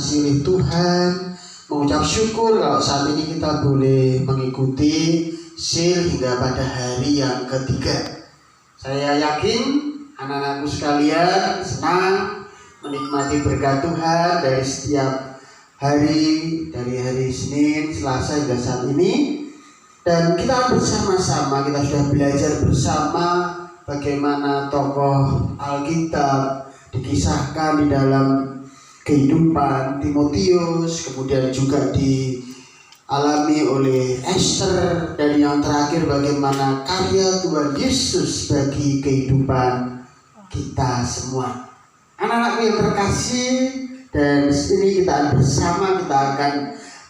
dikasih oleh Tuhan, mengucap syukur kalau saat ini kita boleh mengikuti SEAL hingga pada hari yang ketiga. Saya yakin anak-anakku sekalian senang menikmati berkat Tuhan dari setiap hari, dari hari Senin, Selasa hingga saat ini. Dan kita bersama-sama, kita sudah belajar bersama bagaimana tokoh Alkitab dikisahkan di dalam kehidupan Timotius, kemudian juga dialami oleh Esther, dan yang terakhir bagaimana karya Tuhan Yesus bagi kehidupan kita semua. Anak-anakku yang terkasih, dan ini kita bersama kita akan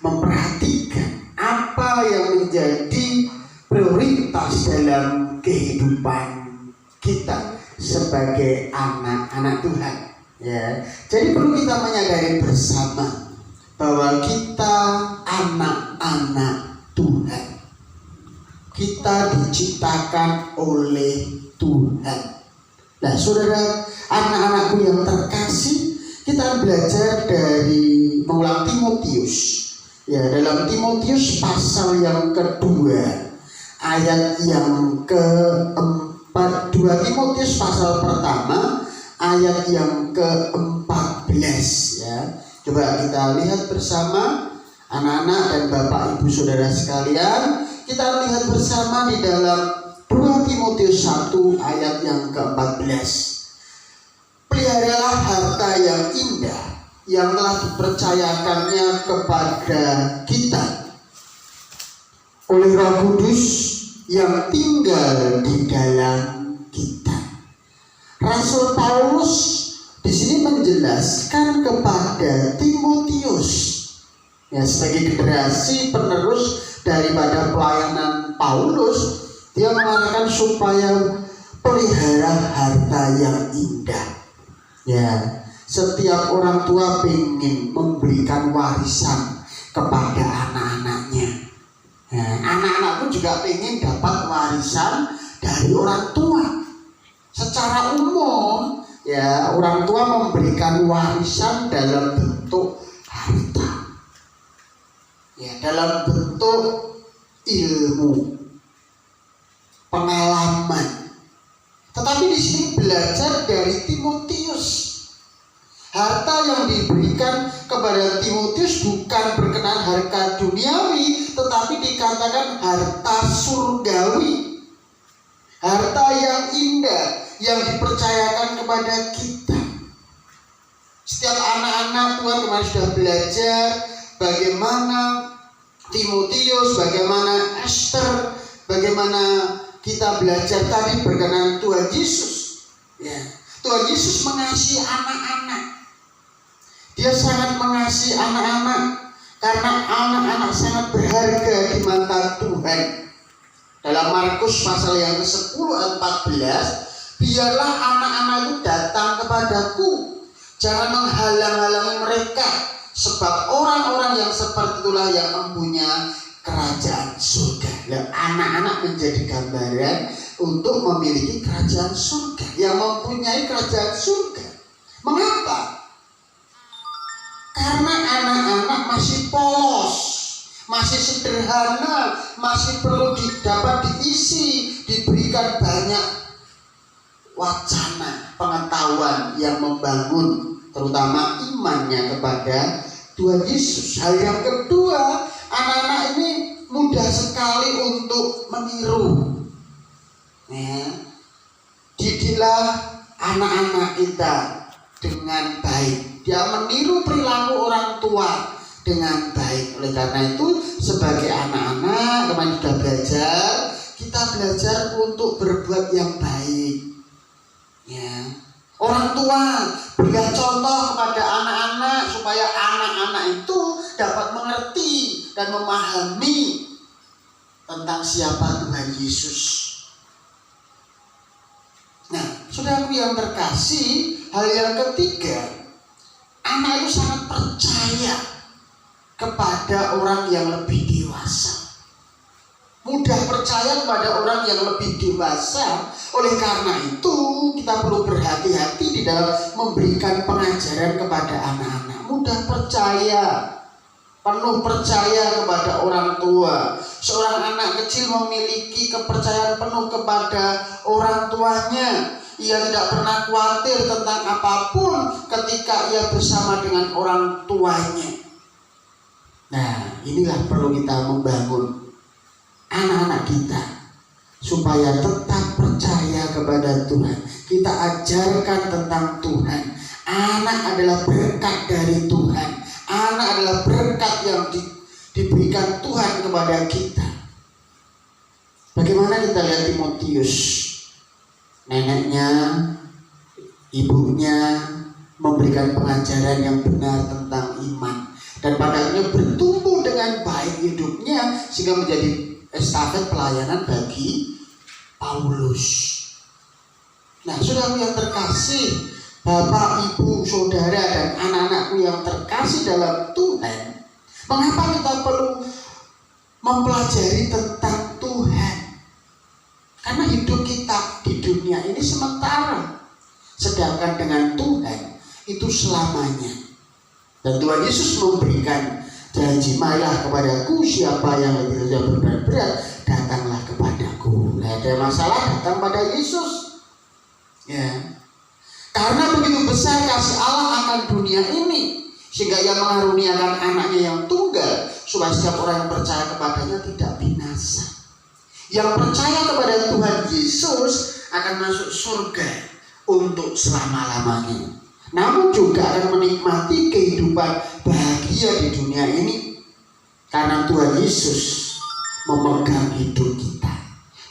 memperhatikan apa yang menjadi prioritas dalam kehidupan kita sebagai anak-anak Tuhan. Ya, jadi perlu kita menyadari bersama bahwa kita anak-anak Tuhan. Kita diciptakan oleh Tuhan. Nah, saudara, anak-anakku yang terkasih, kita belajar dari mengulang Timotius. Ya, dalam Timotius pasal yang kedua, ayat yang keempat, 2 Timotius pasal pertama, ayat yang ke-14 ya. Coba kita lihat bersama anak-anak dan bapak ibu saudara sekalian. Kita lihat bersama di dalam 2 Timotius 1 ayat yang ke-14. Peliharalah harta yang indah yang telah dipercayakannya kepada kita oleh Roh Kudus yang tinggal di dalam kita. Rasul Paulus di sini menjelaskan kepada Timotius, ya, sebagai generasi penerus daripada pelayanan Paulus, dia mengatakan supaya pelihara harta yang indah. Ya, setiap orang tua ingin memberikan warisan kepada anak-anaknya. Ya, anak-anak pun juga ingin dapat warisan dari orang tua. Secara umum, ya, orang tua memberikan warisan dalam bentuk harta, ya, dalam bentuk ilmu, pengalaman. Tetapi di sini belajar dari Timotius. Harta yang diberikan kepada Timotius bukan berkenaan harta duniawi, tetapi dikatakan harta surgawi. Harta yang indah yang dipercayakan kepada kita. Setiap anak-anak Tuhan kemarin sudah belajar bagaimana Timotius, bagaimana Esther, bagaimana kita belajar tadi berkenaan Tuhan Yesus. Ya, Tuhan Yesus mengasihi anak-anak. Dia sangat mengasihi anak-anak karena anak-anak sangat berharga di mata Tuhan. Dalam Markus pasal yang ke-10 ayat 14, biarlah anak-anak itu datang kepadaku, jangan menghalang-halangi mereka, sebab orang-orang yang seperti itulah yang mempunyai kerajaan surga. Nah, anak-anak menjadi gambaran untuk memiliki kerajaan surga, yang mempunyai kerajaan surga. Mengapa? Karena anak-anak masih polos, masih sederhana, masih perlu dapat diisi, diberikan banyak wacana, pengetahuan yang membangun, terutama imannya kepada Tuhan Yesus. Hal yang kedua, anak-anak ini mudah sekali untuk meniru. Ya. Didiklah anak-anak kita dengan baik. Dia meniru perilaku orang tua dengan baik. Oleh karena itu, sebagai anak-anak, kemarin sudah belajar, kita belajar untuk berbuat yang baik. Ya. Orang tua berikan contoh kepada anak-anak supaya anak-anak itu dapat mengerti dan memahami tentang siapa Tuhan Yesus. Nah, saudaraku yang terkasih, hal yang ketiga, anak itu sangat percaya kepada orang yang lebih dewasa. Mudah percaya kepada orang yang lebih dewasa. Oleh karena itu, kita perlu berhati-hati di dalam memberikan pengajaran kepada anak-anak. mudah percaya, penuh percaya kepada orang tua. Seorang anak kecil memiliki kepercayaan penuh kepada orang tuanya. Ia tidak pernah khawatir tentang apapun ketika ia bersama dengan orang tuanya. Nah, inilah perlu kita membangun anak-anak kita supaya tetap percaya kepada Tuhan. Kita ajarkan tentang Tuhan. Anak adalah berkat dari Tuhan. Anak adalah berkat yang diberikan Tuhan kepada kita. Bagaimana kita lihat Timotius? Neneknya, ibunya memberikan pengajaran yang benar tentang iman, dan pada akhirnya bertumbuh dengan baik hidupnya sehingga menjadi estafet pelayanan bagi Paulus. Nah, saudara yang terkasih, Bapak, Ibu, Saudara, dan anak-anakku yang terkasih dalam Tuhan, mengapa kita perlu mempelajari tentang Tuhan? Karena hidup kita di dunia ini sementara, sedangkan dengan Tuhan itu selamanya. Dan Tuhan Yesus memberikan janji, marilah kepadaku siapa yang lebih berat, datanglah kepadaku. Nah, ada masalah, datang pada Yesus. Ya. Karena begitu besar kasih Allah akan dunia ini, sehingga ia mengaruniakan anaknya yang tunggal, supaya setiap orang yang percaya kepadanya tidak binasa. Yang percaya kepada Tuhan Yesus akan masuk surga untuk selama-lamanya, namun juga akan menikmati kehidupan bahagia di dunia ini, karena Tuhan Yesus memegang hidup kita.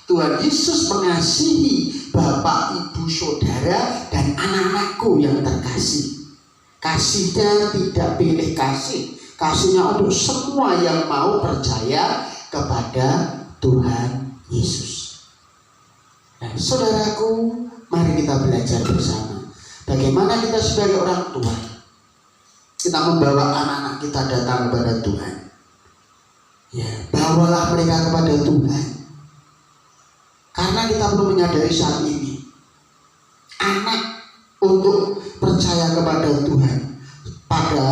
Tuhan Yesus mengasihi Bapak, Ibu, Saudara, dan anak-anakku yang terkasih. Kasihnya tidak pilih kasih, kasihnya untuk semua yang mau percaya kepada Tuhan Yesus. Nah, saudaraku, mari kita belajar bersama bagaimana kita sebagai orang tua, kita membawa anak-anak kita datang kepada Tuhan. Ya, bawalah mereka kepada Tuhan. Karena kita perlu menyadari saat ini, anak untuk percaya kepada Tuhan pada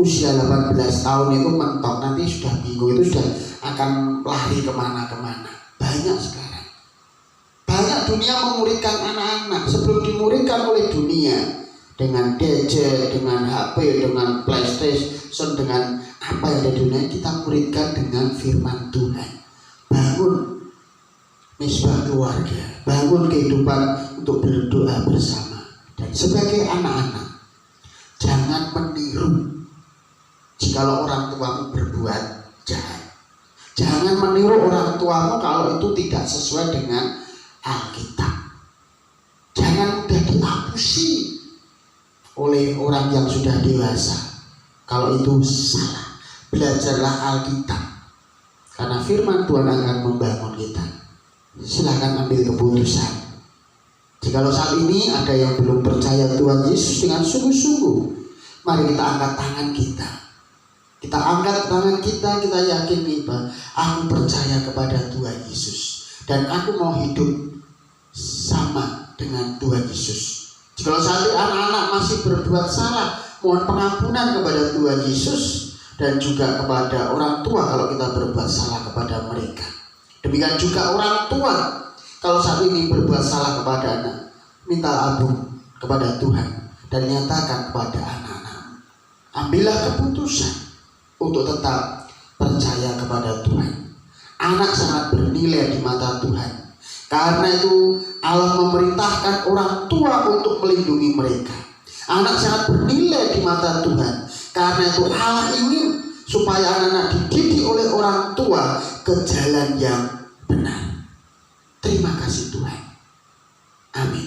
usia 18 tahun itu mentok, nanti sudah bingung, itu sudah akan lari kemana-kemana. Banyak sekarang, banyak dunia memuridkan anak-anak sebelum dimuridkan oleh dunia dengan gadget, dengan HP, dengan PlayStation, dengan apa yang ada di dunia. Kita muridkan dengan firman Tuhan. Bangun misbah keluarga, bangun kehidupan untuk berdoa bersama. Dan sebagai anak-anak, jangan meniru jikalau orang tuamu berbuat jahat. Jangan meniru orang tuamu kalau itu tidak sesuai dengan Alkitab. Jangan mudah diapusi oleh orang yang sudah dewasa kalau itu salah. Belajarlah Alkitab, karena firman Tuhan akan membangun kita. Silahkan ambil keputusan. Jikalau saat ini ada yang belum percaya Tuhan Yesus dengan sungguh-sungguh, mari kita angkat tangan kita. Kita angkat tangan kita, kita yakini bahwa aku percaya kepada Tuhan Yesus dan aku mau hidup sama dengan Tuhan Yesus. Jikalau saat ini anak-anak masih berbuat salah, mohon pengampunan kepada Tuhan Yesus dan juga kepada orang tua kalau kita berbuat salah kepada mereka. Demikian juga orang tua, kalau saat ini berbuat salah kepada anak, minta ampun kepada Tuhan dan nyatakan kepada anak-anak. Ambillah keputusan untuk tetap percaya kepada Tuhan. Anak sangat bernilai di mata Tuhan. Karena itu Allah memerintahkan orang tua untuk melindungi mereka. Anak sangat bernilai di mata Tuhan. Karena itu Allah ingin supaya anak-anak dididik oleh orang tua ke jalan yang benar. Terima kasih Tuhan. Amin.